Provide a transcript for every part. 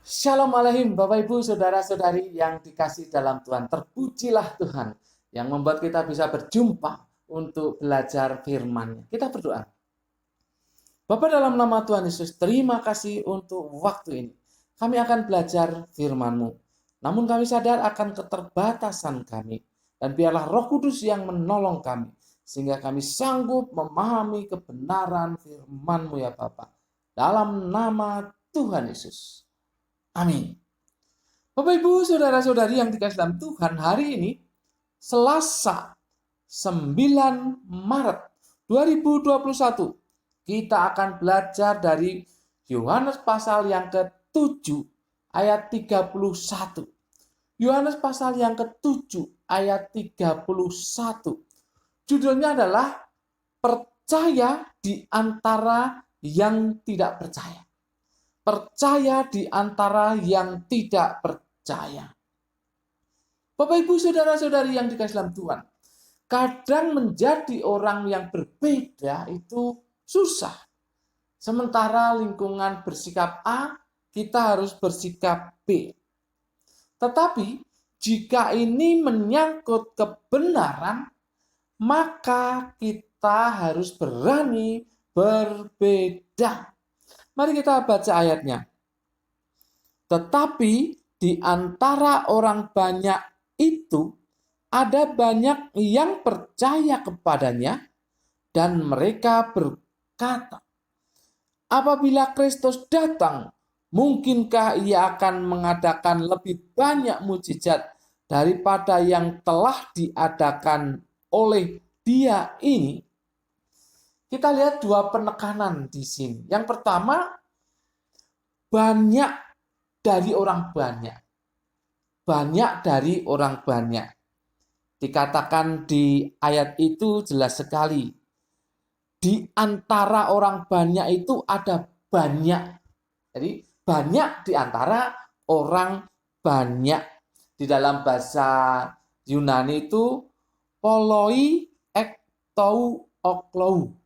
Shalom Aleihim, Bapak Ibu, Saudara-saudari yang dikasih dalam Tuhan. Terpujilah Tuhan yang membuat kita bisa berjumpa untuk belajar firman-Nya. Kita berdoa. Bapa, dalam nama Tuhan Yesus, terima kasih untuk waktu ini. Kami akan belajar firman-Mu. Namun kami sadar akan keterbatasan kami. Dan biarlah Roh Kudus yang menolong kami. Sehingga kami sanggup memahami kebenaran firman-Mu ya Bapa. Dalam nama Tuhan Yesus. Amin. Bapak Ibu, saudara-saudari yang dikasih dalam Tuhan, hari ini Selasa 9 Maret 2021 kita akan belajar dari Yohanes pasal yang ke-7 ayat 31. Yohanes pasal yang ke-7 ayat 31. Judulnya adalah percaya di antara yang tidak percaya. Percaya di antara yang tidak percaya. Bapak Ibu saudara-saudari yang dikasih dalam Tuhan, kadang menjadi orang yang berbeda itu susah. Sementara lingkungan bersikap A, kita harus bersikap B. Tetapi jika ini menyangkut kebenaran, maka kita harus berani berbeda. Mari kita baca ayatnya. Tetapi di antara orang banyak itu ada banyak yang percaya kepadanya dan mereka berkata, apabila Kristus datang, mungkinkah ia akan mengadakan lebih banyak mujizat daripada yang telah diadakan oleh dia ini? Kita lihat dua penekanan di sini. Yang pertama, banyak dari orang banyak. Banyak dari orang banyak. Dikatakan di ayat itu jelas sekali. Di antara orang banyak itu ada banyak. Jadi banyak di antara orang banyak. Di dalam bahasa Yunani itu poloi ektou oklou.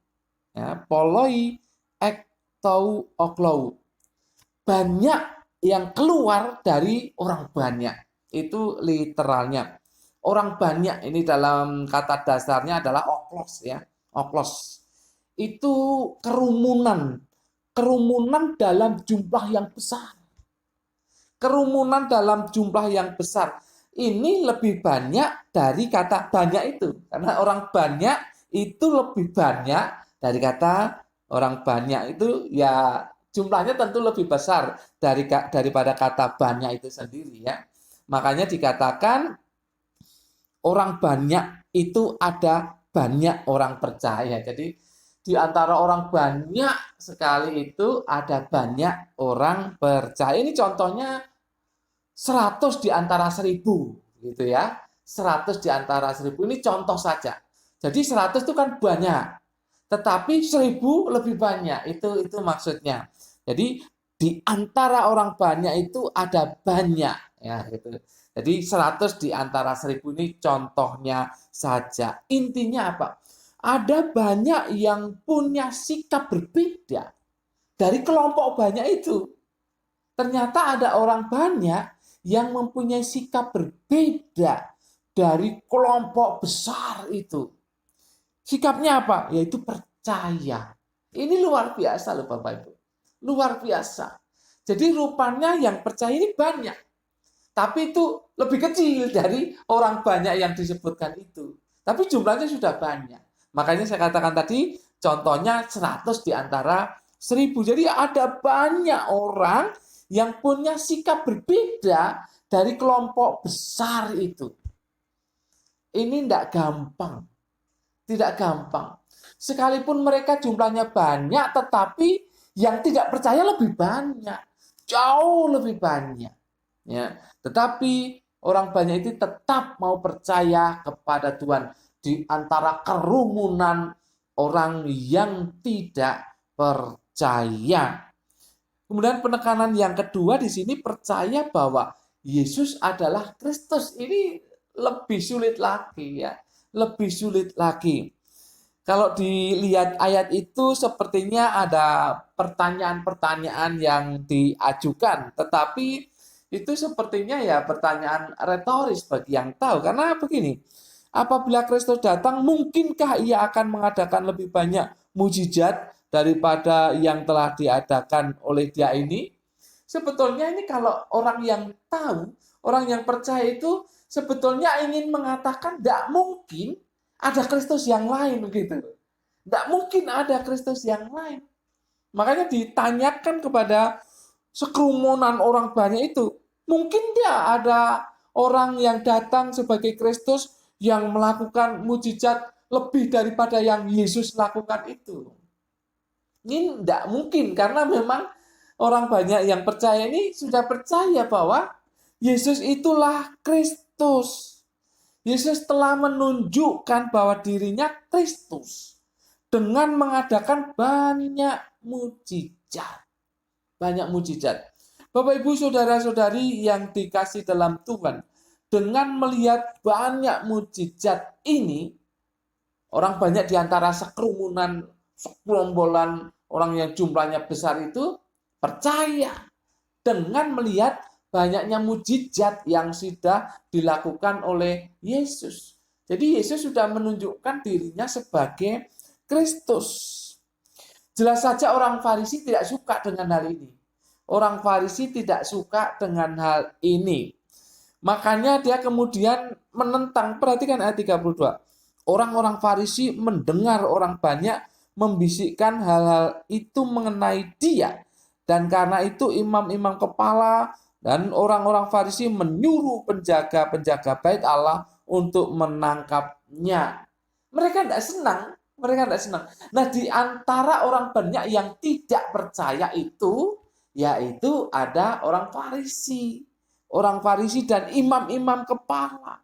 Ya, poloi ektou oklou. Banyak yang keluar dari orang banyak. Itu literalnya. Orang banyak ini dalam kata dasarnya adalah oklos ya. Oklos. Itu kerumunan. Kerumunan dalam jumlah yang besar. Kerumunan dalam jumlah yang besar. Ini lebih banyak dari kata banyak itu. Karena orang banyak itu lebih banyak dari kata orang banyak itu ya jumlahnya tentu lebih besar daripada kata banyak itu sendiri ya. Makanya dikatakan orang banyak itu ada banyak orang percaya. Jadi di antara orang banyak sekali itu ada banyak orang percaya. Ini contohnya 100 di antara 1000 gitu ya. 100 di antara 1000 ini contoh saja. Jadi 100 itu kan banyak. Tetapi 1000 lebih banyak, itu maksudnya. Jadi di antara orang banyak itu ada banyak ya gitu. Jadi 100 di antara 1000 ini contohnya saja. Intinya apa? Ada banyak yang punya sikap berbeda dari kelompok banyak itu. Ternyata ada orang banyak yang mempunyai sikap berbeda dari kelompok besar itu. Sikapnya apa? Yaitu percaya. Ini luar biasa loh Bapak Ibu. Luar biasa. Jadi rupanya yang percaya ini banyak. Tapi itu lebih kecil dari orang banyak yang disebutkan itu. Tapi jumlahnya sudah banyak. Makanya saya katakan tadi, contohnya 100 di antara 1000. Jadi ada banyak orang yang punya sikap berbeda dari kelompok besar itu. Ini tidak gampang. Tidak gampang. Sekalipun mereka jumlahnya banyak, tetapi yang tidak percaya lebih banyak. Jauh lebih banyak. Ya. Tetapi orang banyak itu tetap mau percaya kepada Tuhan. Di antara kerumunan orang yang tidak percaya. Kemudian penekanan yang kedua di sini percaya bahwa Yesus adalah Kristus. Ini lebih sulit lagi ya. Lebih sulit lagi. Kalau dilihat ayat itu sepertinya ada pertanyaan-pertanyaan yang diajukan, tetapi itu sepertinya ya pertanyaan retoris bagi yang tahu. Karena begini, apabila Kristus datang, mungkinkah ia akan mengadakan lebih banyak mujizat daripada yang telah diadakan oleh dia ini? Sebetulnya ini kalau orang yang tahu, orang yang percaya itu sebetulnya ingin mengatakan tidak mungkin ada Kristus yang lain gitu. Tidak mungkin ada Kristus yang lain. Makanya ditanyakan kepada sekerumunan orang banyak itu, mungkin tidak ada orang yang datang sebagai Kristus yang melakukan mujizat lebih daripada yang Yesus lakukan itu. Ini tidak mungkin karena memang orang banyak yang percaya ini sudah percaya bahwa Yesus itulah Kristus. Yesus telah menunjukkan bahwa dirinya Kristus dengan mengadakan banyak mujizat. Banyak mujizat. Bapak, Ibu, saudara-saudari yang dikasih dalam Tuhan, dengan melihat banyak mujizat ini, orang banyak di antara sekerumunan, sekelombolan orang yang jumlahnya besar itu percaya dengan melihat banyaknya mujizat yang sudah dilakukan oleh Yesus. Jadi Yesus sudah menunjukkan dirinya sebagai Kristus. Jelas saja orang Farisi tidak suka dengan hal ini. Orang Farisi tidak suka dengan hal ini. Makanya dia kemudian menentang. Perhatikan ayat 32. Orang-orang Farisi mendengar orang banyak membisikkan hal-hal itu mengenai dia. Dan karena itu imam-imam kepala dan orang-orang Farisi menyuruh penjaga-penjaga bait Allah untuk menangkapnya. Mereka tidak senang. Nah, di antara orang banyak yang tidak percaya itu, yaitu ada orang Farisi. Orang Farisi dan imam-imam kepala.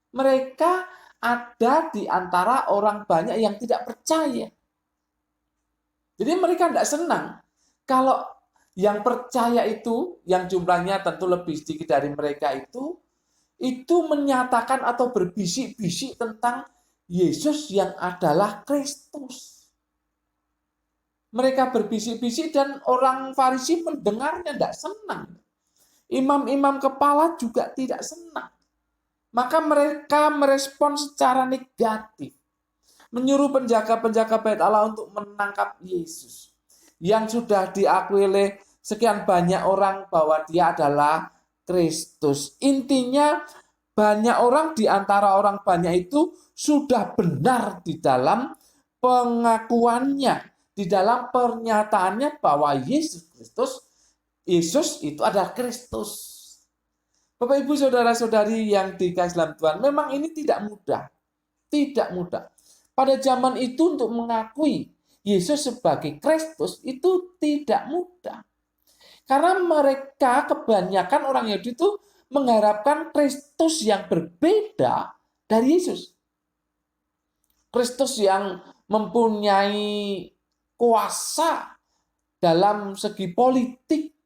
Mereka ada di antara orang banyak yang tidak percaya. Jadi mereka tidak senang kalau yang percaya itu, yang jumlahnya tentu lebih sedikit dari mereka itu menyatakan atau berbisik-bisik tentang Yesus yang adalah Kristus. Mereka berbisik-bisik dan orang Farisi mendengarnya tidak senang. Imam-imam kepala juga tidak senang. Maka mereka merespon secara negatif. Menyuruh penjaga-penjaga bait Allah untuk menangkap Yesus. Yang sudah diakui oleh sekian banyak orang bahwa dia adalah Kristus. Intinya banyak orang di antara orang banyak itu sudah benar di dalam pengakuannya, di dalam pernyataannya bahwa Yesus itu adalah Kristus. Bapak, Ibu, saudara-saudari yang dikasihi dalam Tuhan, memang ini tidak mudah. Tidak mudah. Pada zaman itu untuk mengakui Yesus sebagai Kristus itu tidak mudah. Karena mereka kebanyakan orang Yahudi itu mengharapkan Kristus yang berbeda dari Yesus. Kristus yang mempunyai kuasa dalam segi politik.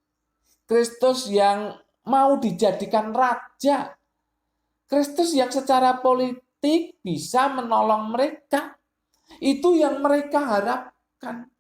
Kristus yang mau dijadikan raja. Kristus yang secara politik bisa menolong mereka. Itu yang mereka harapkan.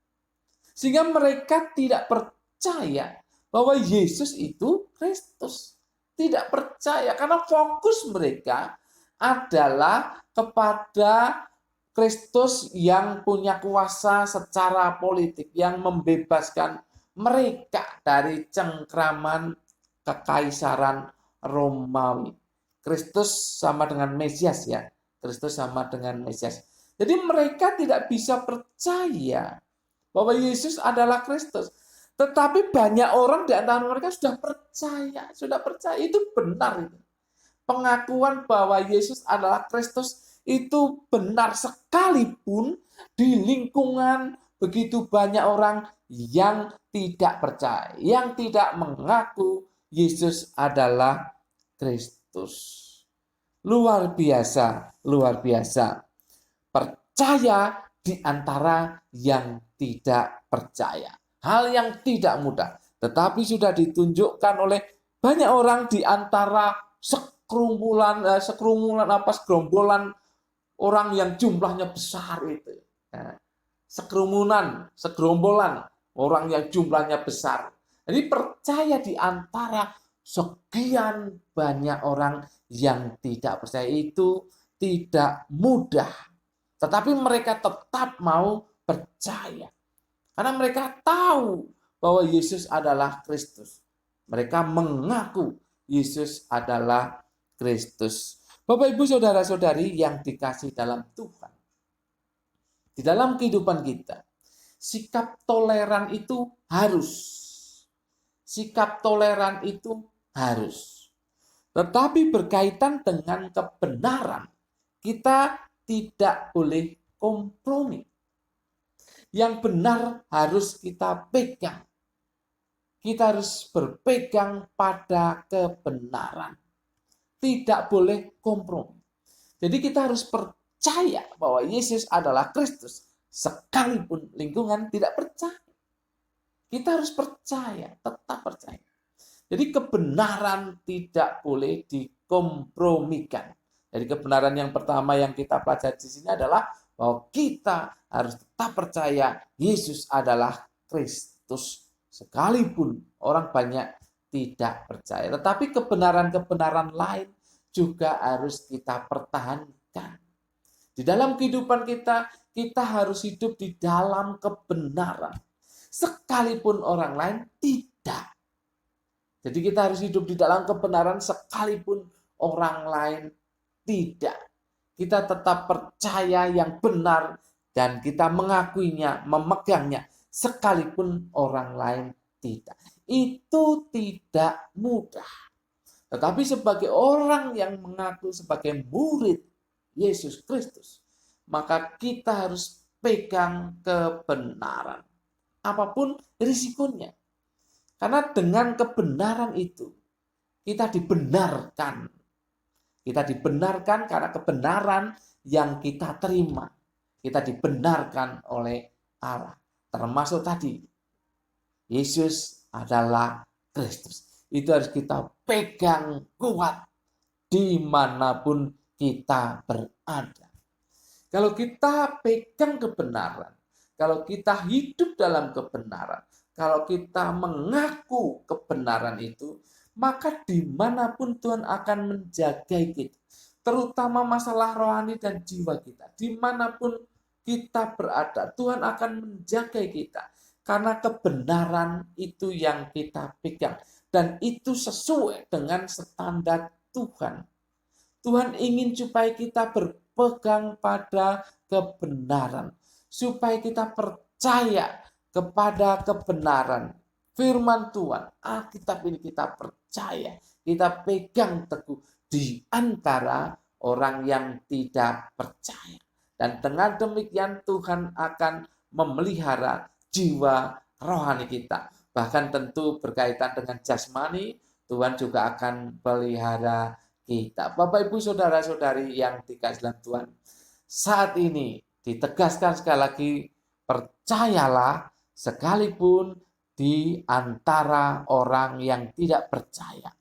Sehingga mereka tidak percaya bahwa Yesus itu Kristus. Tidak percaya karena fokus mereka adalah kepada Kristus yang punya kuasa secara politik, yang membebaskan mereka dari cengkraman kekaisaran Romawi. Kristus sama dengan Mesias ya. Kristus sama dengan Mesias. Jadi mereka tidak bisa percaya bahwa Yesus adalah Kristus. Tetapi banyak orang di antara mereka sudah percaya. Itu benar itu. Pengakuan bahwa Yesus adalah Kristus itu benar sekalipun di lingkungan begitu banyak orang yang tidak percaya, yang tidak mengaku Yesus adalah Kristus. Luar biasa, luar biasa. Percaya di antara yang tidak percaya. Hal yang tidak mudah, tetapi sudah ditunjukkan oleh banyak orang di antara segerombolan orang yang jumlahnya besar itu. Nah, segerombolan orang yang jumlahnya besar. Jadi percaya di antara sekian banyak orang yang tidak percaya itu tidak mudah. Tetapi mereka tetap mau percaya. Karena mereka tahu bahwa Yesus adalah Kristus. Mereka mengaku Yesus adalah Kristus. Bapak, Ibu, Saudara-saudari yang dikasih dalam Tuhan. Di dalam kehidupan kita, sikap toleran itu harus. Sikap toleran itu harus. Tetapi berkaitan dengan kebenaran, kita tidak boleh kompromi. Yang benar harus kita pegang. Kita harus berpegang pada kebenaran. Tidak boleh kompromi. Jadi kita harus percaya bahwa Yesus adalah Kristus. Sekalipun lingkungan tidak percaya. Kita harus percaya, tetap percaya. Jadi kebenaran tidak boleh dikompromikan. Jadi kebenaran yang pertama yang kita pelajari di sini adalah bahwa kita harus tetap percaya Yesus adalah Kristus. Sekalipun orang banyak tidak percaya. Tetapi kebenaran-kebenaran lain juga harus kita pertahankan. Di dalam kehidupan kita, kita harus hidup di dalam kebenaran. Sekalipun orang lain tidak. Jadi kita harus hidup di dalam kebenaran sekalipun orang lain tidak. Kita tetap percaya yang benar dan kita mengakuinya, memegangnya sekalipun orang lain tidak. Itu tidak mudah. Tetapi sebagai orang yang mengaku sebagai murid Yesus Kristus, maka kita harus pegang kebenaran. Apapun risikonya. Karena dengan kebenaran itu, kita dibenarkan. Kita dibenarkan karena kebenaran yang kita terima. Kita dibenarkan oleh Allah. Termasuk tadi, Yesus adalah Kristus. Itu harus kita pegang kuat dimanapun kita berada. Kalau kita pegang kebenaran, kalau kita hidup dalam kebenaran, kalau kita mengaku kebenaran itu, maka dimanapun Tuhan akan menjaga kita. Terutama masalah rohani dan jiwa kita. Dimanapun kita berada, Tuhan akan menjaga kita. Karena kebenaran itu yang kita pegang. Dan itu sesuai dengan standar Tuhan. Tuhan ingin supaya kita berpegang pada kebenaran. Supaya kita percaya kepada kebenaran firman Tuhan. Alkitab ini kita percaya, kita pegang teguh di antara orang yang tidak percaya. Dan dengan demikian Tuhan akan memelihara jiwa rohani kita. Bahkan tentu berkaitan dengan jasmani, Tuhan juga akan pelihara kita. Bapak, Ibu, Saudara-saudari yang dikasihi dalam Tuhan, saat ini ditegaskan sekali lagi, percayalah sekalipun di antara orang yang tidak percaya.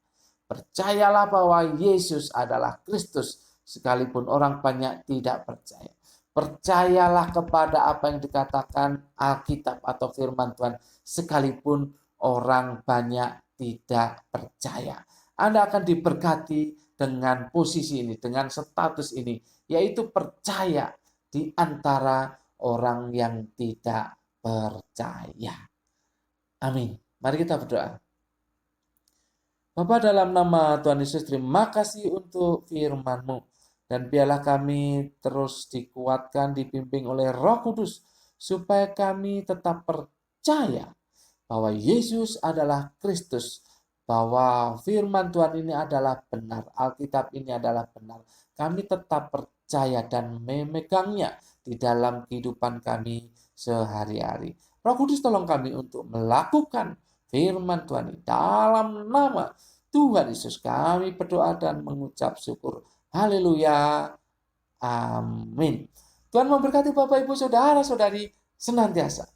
Percayalah bahwa Yesus adalah Kristus sekalipun orang banyak tidak percaya. Percayalah kepada apa yang dikatakan Alkitab atau firman Tuhan sekalipun orang banyak tidak percaya. Anda akan diberkati dengan posisi ini, dengan status ini, yaitu percaya di antara orang yang tidak percaya. Amin. Mari kita berdoa. Bapa, dalam nama Tuhan Yesus, terima kasih untuk firman-Mu. Dan biarlah kami terus dikuatkan, dibimbing oleh Roh Kudus, supaya kami tetap percaya bahwa Yesus adalah Kristus, bahwa firman Tuhan ini adalah benar, Alkitab ini adalah benar. Kami tetap percaya dan memegangnya di dalam kehidupan kami sehari-hari. Roh Kudus, tolong kami untuk melakukan firman Tuhan ini. Dalam nama Tuhan Yesus kami berdoa dan mengucap syukur. Haleluya. Amin. Tuhan memberkati Bapak, Ibu, Saudara-saudari senantiasa